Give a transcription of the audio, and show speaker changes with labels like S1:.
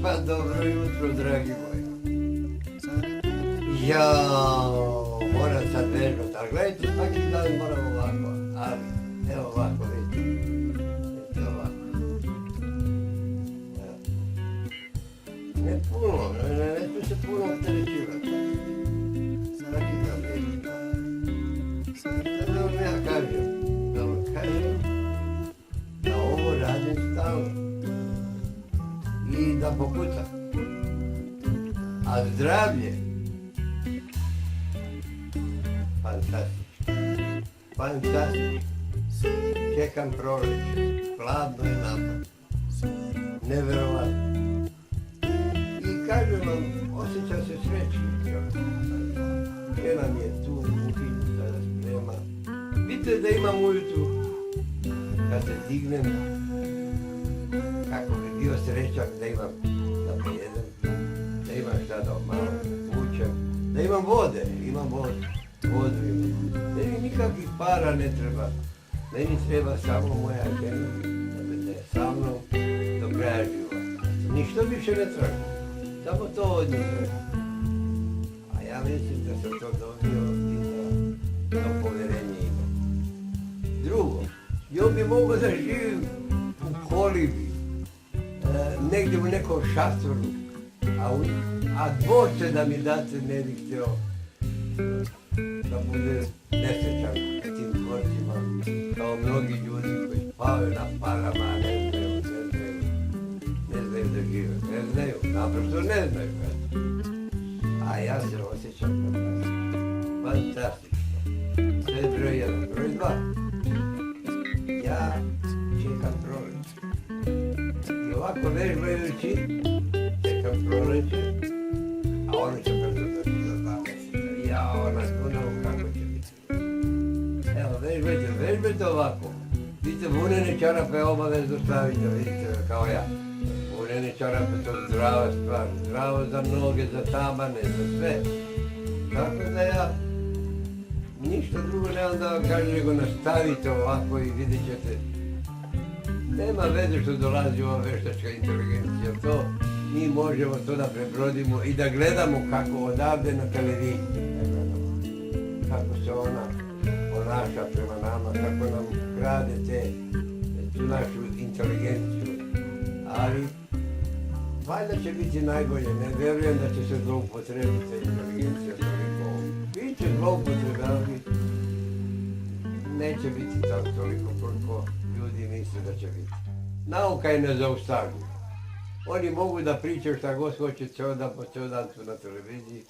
S1: Pa dobro jutro, dragi moji. Jao, moram sad vežbat, ali gledajte, svaki dan moram ovako, ali evo ovako, vidite. Vidite ovako. Evo. Ne puno, ne smije se puno opterećivati. Svaki dan vidite. Sad vam ja kažem, da ovo radim stalno. I da pokucam. A zdravlje, fantastično, fantastično. Čekam proljeće, hladno je napad, neverovatno. I kažem vam, osjećam se srećnim. Žena mi je tu, kuhinju sada sprema. Vidite da imam ujutru, kad se dignem, kako bi bio srećan da imam da pojedem, da imam šta da malo vučem, da imam vode, vodu imam. Meni nikakvih para ne treba, meni treba samo moja žena, da bude sa mnom do kraja života. Ništa više ne treba, samo to od nje treba. A ja mislim da sam to dobio i da to povjerenje imam. Drugo, još bi mogao da živim u kolibi, negdje u nekom šatoru, a dvoce da mi date ne bih htio da bude nesrećan tim dvorcima, kao mnogi ljudi koji spavaju na parama, ne znaju da žive, ne znaju, naprosto ne znaju. A ja se osjećam fantastično. To je broj jedan. Broj dva, ja čekam proljeće. I ovako vežbajući, čekam proljeće, a ono će brzo doći za 2 mjeseca. Ja, ona znamo kako će biti. Evo, vežbajte ovako. Vidite, vunene čarape obavezno stavite, vidite, kao ja. Vunene čarape, to je zdrava stvar. Zdravo za noge, za tabane, za sve. Tako da ja ništa drugo nemam da vam kažem, nego nastavite ovako i vidjet ćete. Nema veze što dolazi ova veštačka inteligencija, to mi možemo to da prebrodimo i da gledamo kako odavde na televiziji, kako se ona ponaša prema nama, kako nam krade tu našu inteligenciju. Ali valjda će biti najbolje, ne vjerujem da će se zloupotrebiti inteligencija toliko. Biće zloupotrebe, ali neće biti tako toliko koliko ljudi misle da će biti. Nauka je nezaustavljiva. Oni mogu da pričaju šta god hoće, ceo dan po ceo dan su na televiziji,